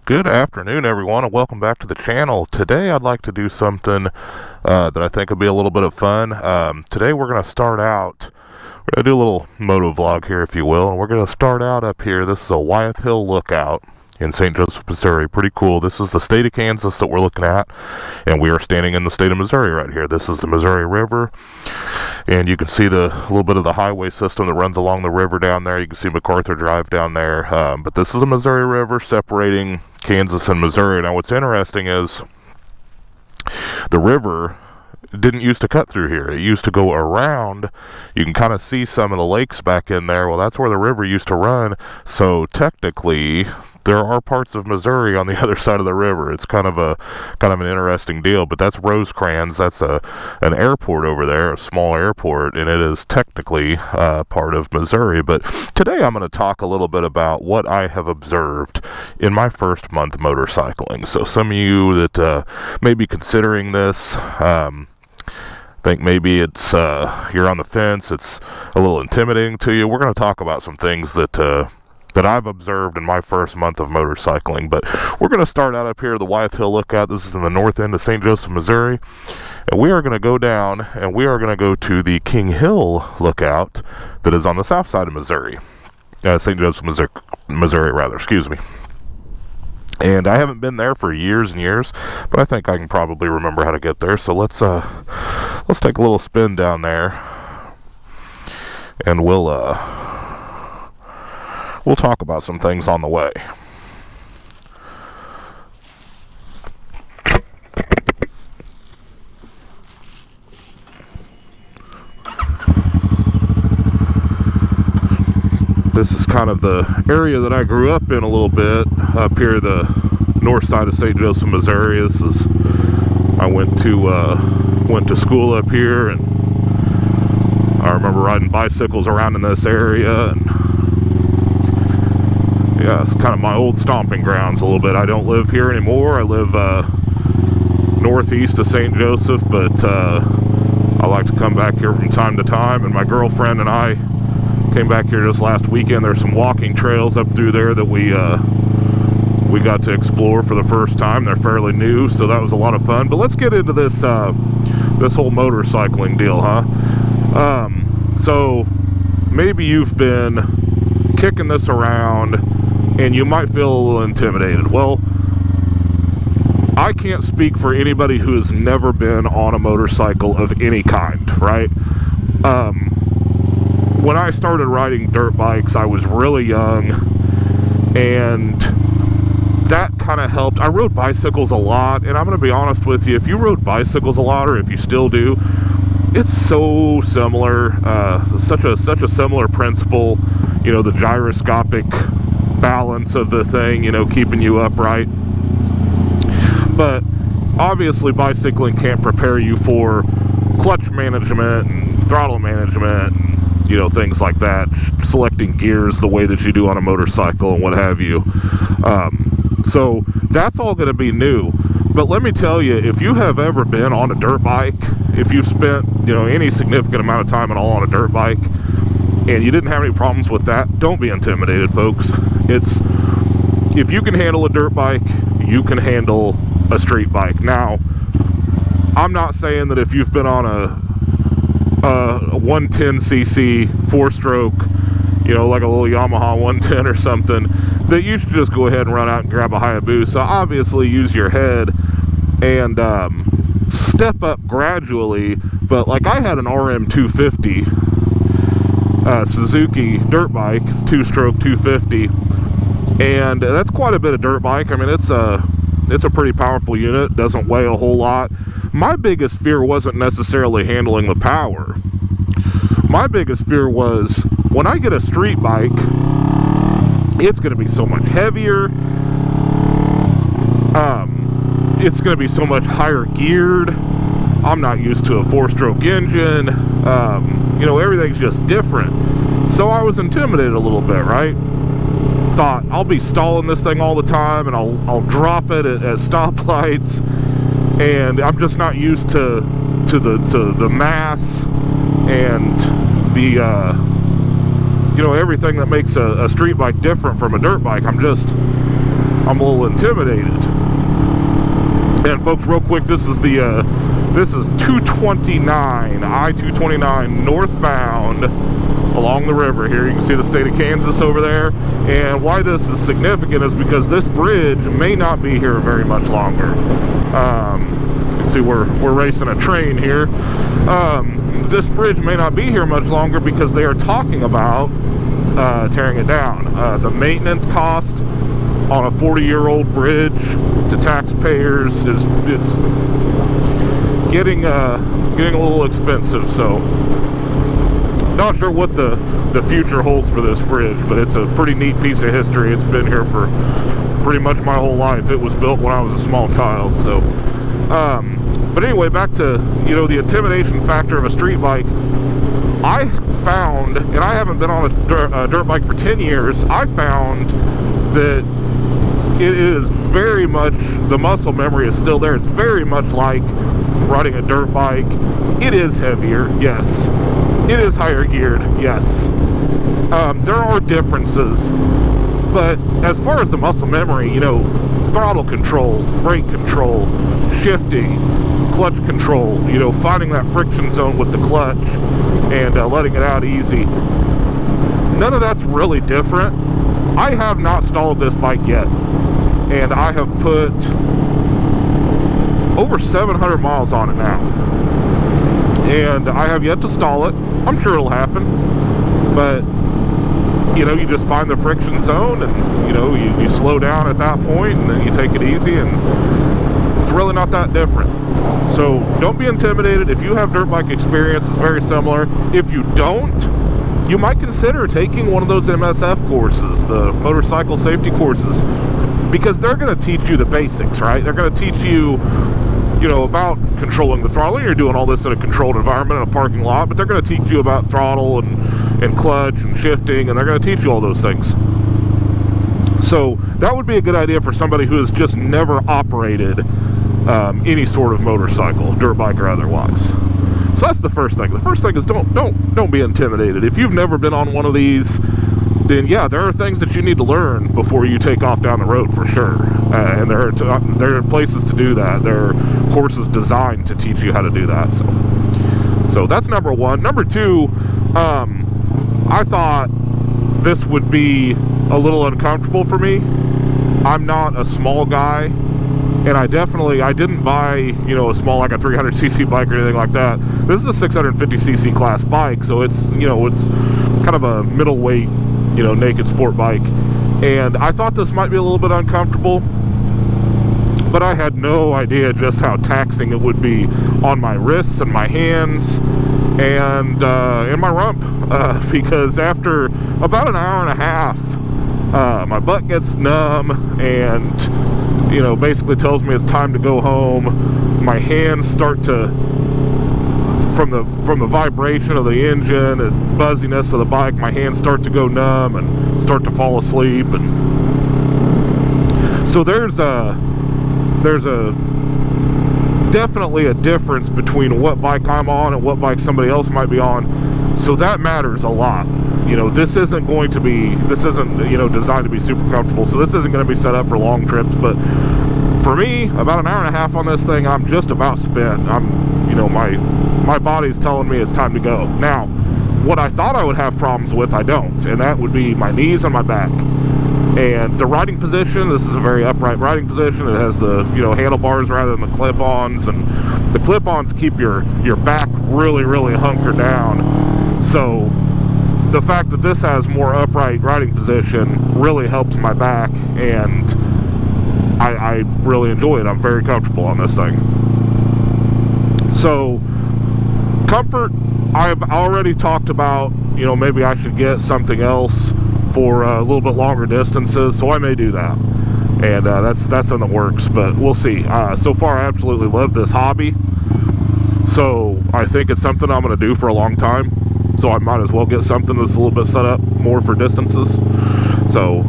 Good afternoon, everyone, and welcome back to the channel. Today I'd like to do something that I think will be a little bit of fun. Today we're going to start out, we're going to do a little moto vlog here, if you will, and we're going to start out up here. This is a Wyeth Hill lookout in St. Joseph, Missouri. Pretty cool. This is the state of Kansas that we're looking at, and we are standing in the state of Missouri right here. This is the Missouri River, and you can see the little bit of the highway system that runs along the river down there. You can see MacArthur Drive down there, but this is a Missouri River separating Kansas and Missouri. Now what's interesting is the river didn't used to cut through here. It used to go around. You can kind of see some of the lakes back in there. Well, that's where the river used to run. So technically there are parts of Missouri on the other side of the river. It's kind of an interesting deal. But that's Rosecrans. That's an airport over there, a small airport, and it is technically part of Missouri. But today I'm going to talk a little bit about what I have observed in my first month motorcycling. So some of you that may be considering this, think maybe it's you're on the fence, it's a little intimidating to you. We're going to talk about some things that I've observed in my first month of motorcycling. But we're going to start out up here at the Wyeth Hill Lookout. This is in the north end of St. Joseph, Missouri. And we are going to go down and we are going to go to the King Hill Lookout that is on the south side of Missouri. St. Joseph, Missouri, rather, excuse me. And I haven't been there for years and years, but I think I can probably remember how to get there. So let's take a little spin down there, and we'll talk about some things on the way. This is kind of the area that I grew up in a little bit, up here, the north side of St. Joseph, Missouri. I went to school up here, and I remember riding bicycles around in this area, and yeah, it's kind of my old stomping grounds a little bit. I don't live here anymore. I live northeast of St. Joseph, but I like to come back here from time to time, and my girlfriend and I came back here just last weekend. There's some walking trails up through there that we got to explore for the first time. They're fairly new, so that was a lot of fun. But let's get into this whole motorcycling deal, huh? So maybe you've been kicking this around and you might feel a little intimidated. Well, I can't speak for anybody who has never been on a motorcycle of any kind, right? When I started riding dirt bikes, I was really young, and that kind of helped. I rode bicycles a lot, and I'm going to be honest with you, if you rode bicycles a lot, or if you still do, it's so similar, such a similar principle, you know, the gyroscopic balance of the thing, you know, keeping you upright. But obviously bicycling can't prepare you for clutch management and throttle management and, you know, things like that, selecting gears the way that you do on a motorcycle and what have you. So that's all going to be new. But let me tell you, if you have ever been on a dirt bike, if you've spent, you know, any significant amount of time at all on a dirt bike, and you didn't have any problems with that, don't be intimidated, folks. If you can handle a dirt bike, you can handle a street bike. Now, I'm not saying that if you've been on a 110cc 4-stroke, you know, like a little Yamaha 110 or something, that you should just go ahead and run out and grab a Hayabusa. Obviously use your head and step up gradually. But like, I had an RM 250 Suzuki dirt bike, 2-stroke 250, and that's quite a bit of dirt bike. I mean, it's a pretty powerful unit, doesn't weigh a whole lot. My biggest fear wasn't necessarily handling the power. My biggest fear was, when I get a street bike, it's going to be so much heavier, it's going to be so much higher geared. I'm not used to a 4-stroke engine, you know, everything's just different. So I was intimidated a little bit, right? Thought, I'll be stalling this thing all the time, and I'll drop it at stoplights, and I'm just not used to the mass and the you know, everything that makes a street bike different from a dirt bike. I'm just I'm a little intimidated. And folks, real quick, this is 229, I-229 northbound along the river here. You can see the state of Kansas over there. And why this is significant is because this bridge may not be here very much longer. You see we're racing a train here. This bridge may not be here much longer because they are talking about tearing it down. The maintenance cost on a 40-year-old bridge to taxpayers is getting a little expensive. So not sure what the future holds for this bridge, but it's a pretty neat piece of history. It's been here for pretty much my whole life. It was built when I was a small child. So but anyway, back to, you know, the intimidation factor of a street bike. I found, and I haven't been on a dirt bike for 10 years, I found that it is very much, the muscle memory is still there. It's very much like riding a dirt bike. It is heavier, yes. It is higher geared, yes. There are differences, but as far as the muscle memory, you know, throttle control, brake control, shifting, clutch control, you know, finding that friction zone with the clutch and letting it out easy. None of that's really different. I have not stalled this bike yet, and I have put over 700 miles on it now, and I have yet to stall it. I'm sure it'll happen, but you know, you just find the friction zone, and you know, you slow down at that point, and then you take it easy, and it's really not that different. So don't be intimidated. If you have dirt bike experience, it's very similar. If you don't, you might consider taking one of those MSF courses, the motorcycle safety courses, because they're going to teach you the basics, right? They're going to teach you, you know, about controlling the throttle. You're doing all this in a controlled environment in a parking lot, but they're going to teach you about throttle and clutch and shifting, and they're going to teach you all those things. So that would be a good idea for somebody who has just never operated any sort of motorcycle, dirt bike or otherwise. So that's the first thing. The first thing is don't be intimidated. If you've never been on one of these, then yeah, there are things that you need to learn before you take off down the road for sure. And there are places to do that. There are courses designed to teach you how to do that. So that's number one. Number two, I thought this would be a little uncomfortable for me. I'm not a small guy, and I didn't buy, you know, a small, like a 300cc bike or anything like that. This is a 650cc class bike, so it's, you know, it's kind of a middleweight, you know, naked sport bike. And I thought this might be a little bit uncomfortable, but I had no idea just how taxing it would be on my wrists and my hands and in my rump, because after about an hour and a half, my butt gets numb and, you know, basically tells me it's time to go home. My hands start to, from the vibration of the engine and buzziness of the bike, my hands start to go numb and start to fall asleep. And so there's definitely a difference between what bike I'm on and what bike somebody else might be on. So that matters a lot. You know, this isn't, you know, designed to be super comfortable, so this isn't going to be set up for long trips. But for me, about an hour and a half on this thing, I'm just about spent. You know, my body's telling me it's time to go. Now, what I thought I would have problems with, I don't, and that would be my knees and my back. And the riding position, this is a very upright riding position. It has the, you know, handlebars rather than the clip-ons, and the clip-ons keep your back really, really hunkered down. So the fact that this has more upright riding position really helps my back, and I really enjoy it. I'm very comfortable on this thing. So comfort, I've already talked about, you know, maybe I should get something else for a little bit longer distances, so I may do that, and that's in the works, but we'll see. So far, I absolutely love this hobby, so I think it's something I'm going to do for a long time, so I might as well get something that's a little bit set up more for distances. So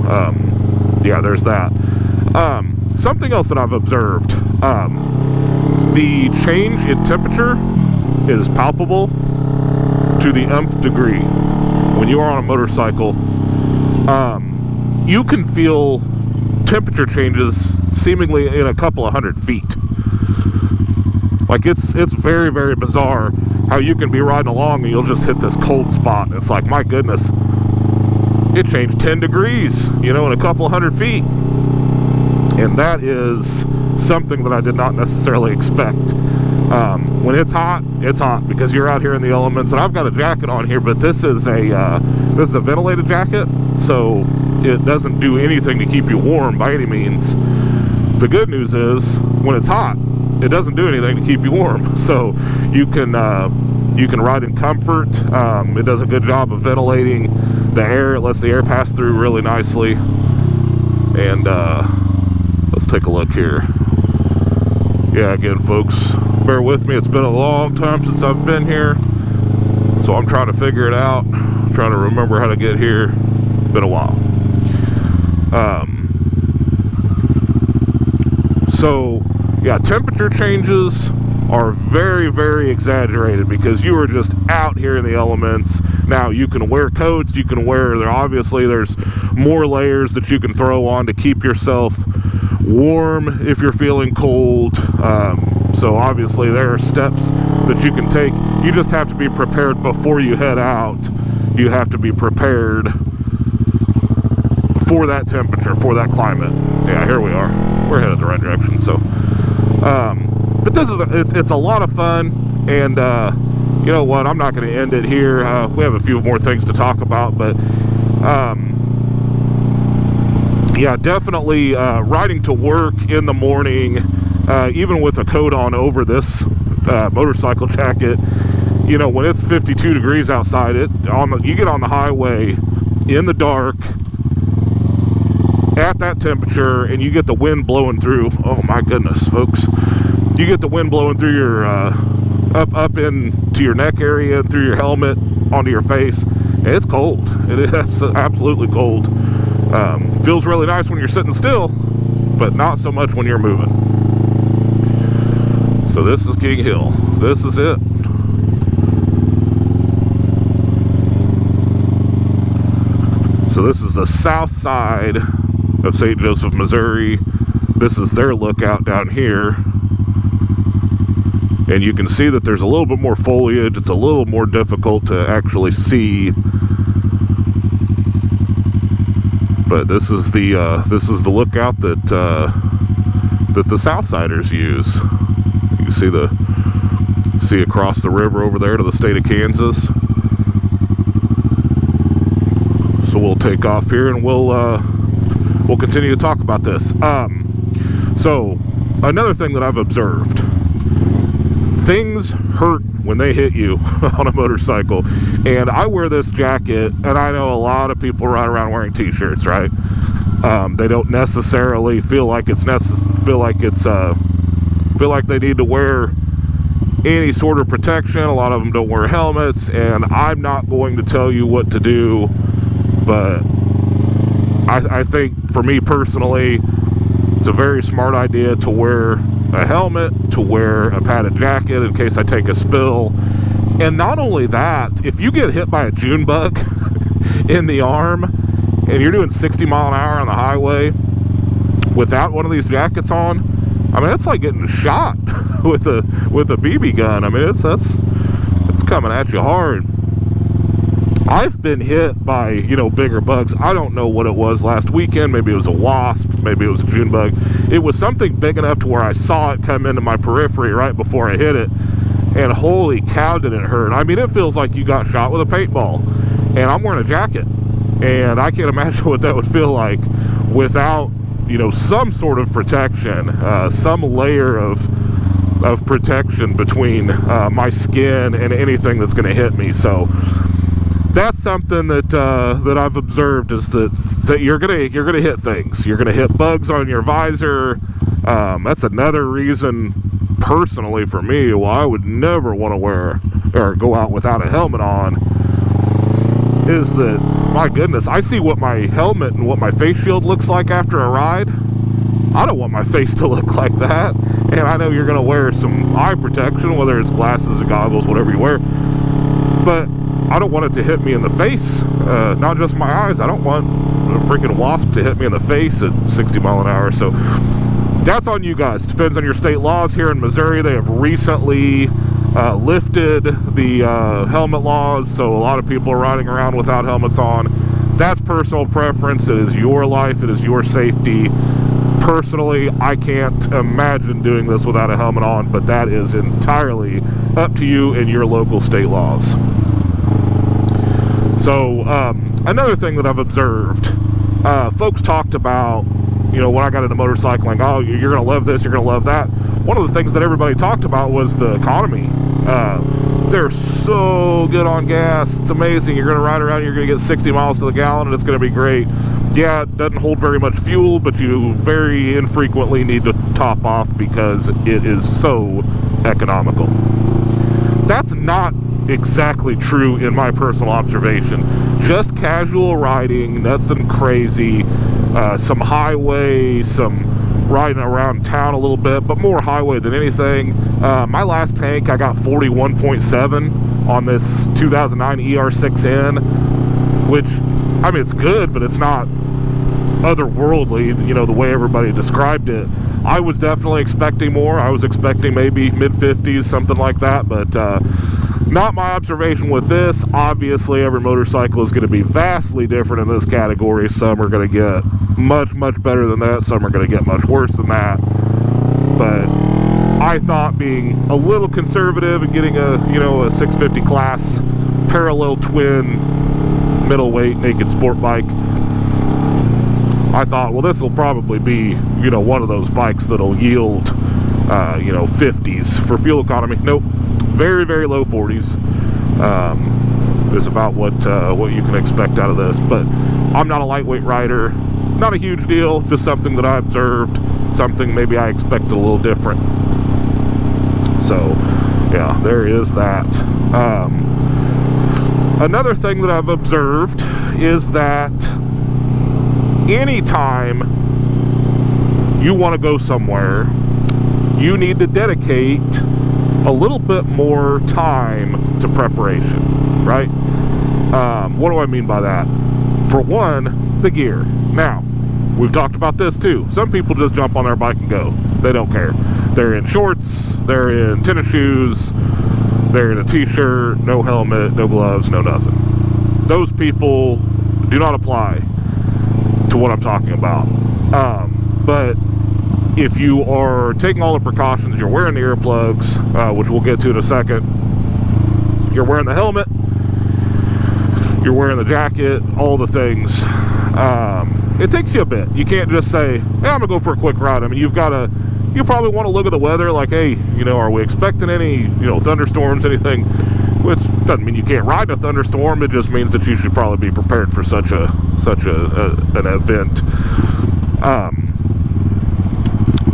yeah, there's that. Something else that I've observed, the change in temperature is palpable to the nth degree when you are on a motorcycle. You can feel temperature changes seemingly in a couple of 100 feet. Like it's very, very bizarre how you can be riding along and you'll just hit this cold spot. It's like, my goodness, it changed 10 degrees, you know, in a couple 100 feet. And that is something that I did not necessarily expect. When it's hot because you're out here in the elements. And I've got a jacket on here, but this is a ventilated jacket, so it doesn't do anything to keep you warm by any means. The good news is, when it's hot, it doesn't do anything to keep you warm, so you can ride in comfort. It does a good job of ventilating the air. It lets the air pass through really nicely. And let's take a look here. Yeah, again, folks, bear with me. It's been a long time since I've been here, so I'm trying to figure it out. I'm trying to remember how to get here. It's been a while. So yeah, temperature changes are very, very exaggerated because you are just out here in the elements. Now, you can wear coats, you can wear, there's more layers that you can throw on to keep yourself warm if you're feeling cold. So obviously there are steps that you can take. You just have to be prepared before you head out. You have to be prepared for that temperature, for that climate. Yeah, here we are. We're headed the right direction. So, but this is it's a lot of fun, and you know what? I'm not going to end it here. We have a few more things to talk about, but yeah, definitely riding to work in the morning, even with a coat on over this motorcycle jacket. You know, when it's 52 degrees outside, you get on the highway in the dark at that temperature, and you get the wind blowing through. Oh my goodness, folks! You get the wind blowing through your up into your neck area, through your helmet, onto your face. And it's cold. It is absolutely cold. Feels really nice when you're sitting still, but not so much when you're moving. So this is King Hill. This is it. So this is the south side of St. Joseph, Missouri. This is their lookout down here. And you can see that there's a little bit more foliage. It's a little more difficult to actually see. But this is the lookout that the Southsiders use. You can see across the river over there to the state of Kansas. So we'll take off here and we'll continue to talk about this. So another thing that I've observed: things hurt when they hit you on a motorcycle. And I wear this jacket, and I know a lot of people ride around wearing t-shirts, right? They don't necessarily feel like they need to wear any sort of protection. A lot of them don't wear helmets, and I'm not going to tell you what to do, but I think for me personally, it's a very smart idea to wear a helmet, to wear a padded jacket in case I take a spill. And not only that, if you get hit by a June bug in the arm and you're doing 60 mile an hour on the highway without one of these jackets on, I mean, it's like getting shot with a BB gun. I mean, it's coming at you hard. I've been hit by, you know, bigger bugs. I don't know what it was last weekend. Maybe it was a wasp. Maybe it was a June bug. It was something big enough to where I saw it come into my periphery right before I hit it. And holy cow, did it hurt. I mean, it feels like you got shot with a paintball. And I'm wearing a jacket. And I can't imagine what that would feel like without, you know, some sort of protection, some layer of protection between my skin and anything that's going to hit me. So that's something that I've observed, is that you're gonna hit things. You're gonna hit bugs on your visor. That's another reason, personally for me, why I would never want to wear or go out without a helmet on. Is that, my goodness, I see what my helmet and what my face shield looks like after a ride. I don't want my face to look like that. And I know you're gonna wear some eye protection, whether it's glasses or goggles, whatever you wear. But I don't want it to hit me in the face, not just my eyes. I don't want a freaking wasp to hit me in the face at 60 mile an hour. So that's on you guys. Depends on your state laws. Here in Missouri, they have recently lifted the helmet laws, so a lot of people are riding around without helmets on. That's personal preference. It is your life. It is your safety. Personally, I can't imagine doing this without a helmet on, but that is entirely up to you and your local state laws. So, another thing that I've observed, folks talked about, you know, when I got into motorcycling, oh, you're going to love this, you're going to love that. One of the things that everybody talked about was the economy. They're so good on gas. It's amazing. You're going to ride around, you're going to get 60 miles to the gallon, and it's going to be great. Yeah, it doesn't hold very much fuel, but you very infrequently need to top off because it is so economical. That's not exactly true in my personal observation. Just casual riding, nothing crazy, some highway, some riding around town a little bit, but more highway than anything. My last tank, I got 41.7 on this 2009 ER6N, which, I mean, it's good, but it's not otherworldly, you know, the way everybody described it. I was definitely expecting more. I was expecting maybe mid-50s, something like that, but not my observation with this. Obviously, every motorcycle is going to be vastly different in this category. Some are going to get much, much better than that. Some are going to get much worse than that. But I thought being a little conservative and getting a, you know, a 650 class parallel twin middleweight naked sport bike, I thought, well, this will probably be, you know, one of those bikes that'll yield, you know, 50s for fuel economy. Nope, very, very low 40s is about what you can expect out of this. But I'm not a lightweight rider, not a huge deal, just something that I observed, something maybe I expected a little different. So, yeah, there is that. Another thing that I've observed is that anytime you want to go somewhere, you need to dedicate a little bit more time to preparation, right? What do I mean by that? For one, the gear. Now, we've talked about this too. Some people just jump on their bike and go. They don't care. They're in shorts, they're in tennis shoes, they're in a t-shirt, no helmet, no gloves, no nothing. Those people do not apply to what I'm talking about. But if you are taking all the precautions, you're wearing the earplugs, which we'll get to in a second, you're wearing the helmet, you're wearing the jacket, all the things, it takes you a bit. You can't just say, hey, I'm gonna go for a quick ride. I mean, you probably want to look at the weather, like, hey, you know, are we expecting any, you know, thunderstorms, anything? Which doesn't mean you can't ride a thunderstorm. It just means that you should probably be prepared for such an event.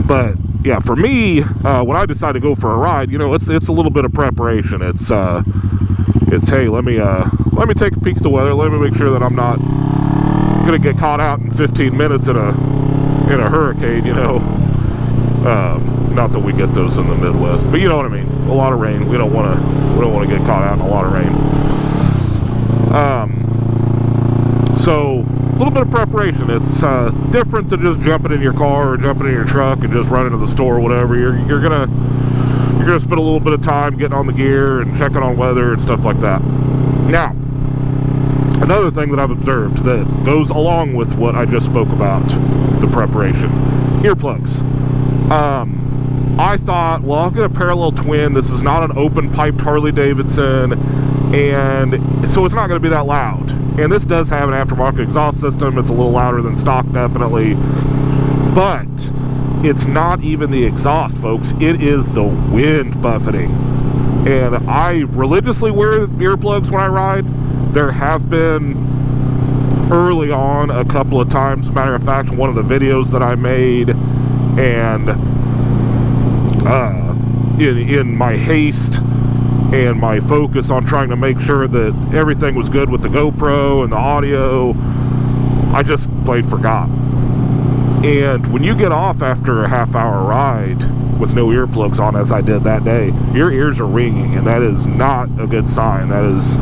But yeah, for me, when I decide to go for a ride, you know, it's a little bit of preparation. It's hey, let me take a peek at the weather. Let me make sure that I'm not gonna get caught out in 15 minutes in a hurricane, you know. Not that we get those in the Midwest, but you know what I mean. A lot of rain. We don't want to get caught out in a lot of rain. So a little bit of preparation. It's different than just jumping in your car or jumping in your truck and just running to the store or whatever. You're gonna spend a little bit of time getting on the gear and checking on weather and stuff like that. Now, another thing that I've observed that goes along with what I just spoke about, the preparation, earplugs. I thought, well, I'll get a parallel twin. This is not an open piped Harley Davidson, and so it's not going to be that loud. And this does have an aftermarket exhaust system. It's a little louder than stock, definitely, but it's not even the exhaust, folks. It is the wind buffeting. And I religiously wear earplugs when I ride. There have been early on a couple of times, matter of fact, one of the videos that I made, and in my haste and my focus on trying to make sure that everything was good with the GoPro and the audio, I just plain forgot. And when you get off after a half-hour ride with no earplugs on, as I did that day, your ears are ringing, and that is not a good sign. That is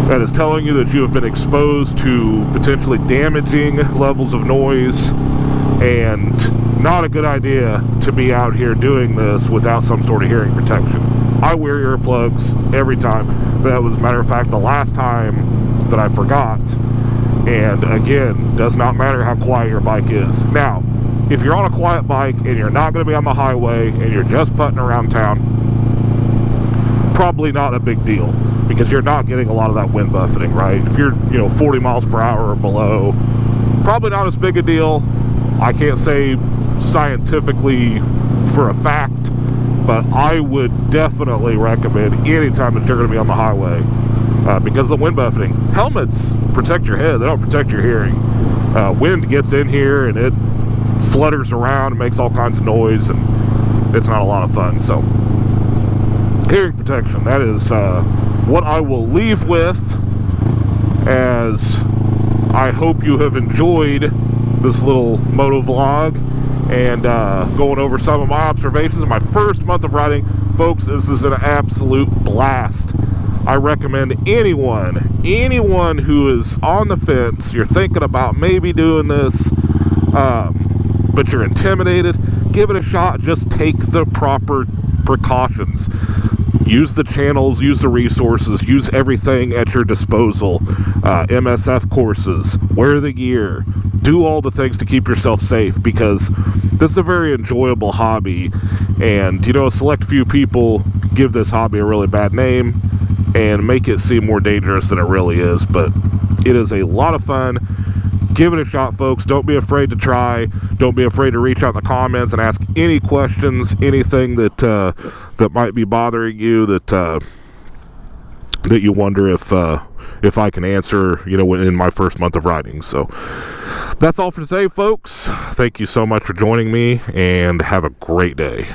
that is telling you that you have been exposed to potentially damaging levels of noise, and not a good idea to be out here doing this without some sort of hearing protection. I wear earplugs every time. That was, as a matter of fact, the last time that I forgot. And again, does not matter how quiet your bike is. Now, if you're on a quiet bike and you're not going to be on the highway and you're just putting around town, probably not a big deal, because you're not getting a lot of that wind buffeting, right? If you're, 40 miles per hour or below, probably not as big a deal. I can't say scientifically for a fact, but I would definitely recommend anytime that you're going to be on the highway, because of the wind buffeting. Helmets protect your head, they don't protect your hearing. Wind gets in here and it flutters around and makes all kinds of noise, and it's not a lot of fun. So hearing protection, that is what I will leave with, as I hope you have enjoyed this little moto vlog and going over some of my observations in my first month of riding. Folks, this is an absolute blast. I recommend anyone who is on the fence, you're thinking about maybe doing this, but you're intimidated, give it a shot. Just take the proper precautions. Use the channels, use the resources, use everything at your disposal. MSF courses, wear the gear, do all the things to keep yourself safe, because this is a very enjoyable hobby, and a select few people give this hobby a really bad name and make it seem more dangerous than it really is, but it is a lot of fun. Give it a shot, folks. Don't be afraid to try. Don't be afraid to reach out in the comments and ask any questions, anything that that might be bothering you, that you wonder if I can answer, in my first month of riding. So that's all for today, folks. Thank you so much for joining me, and have a great day.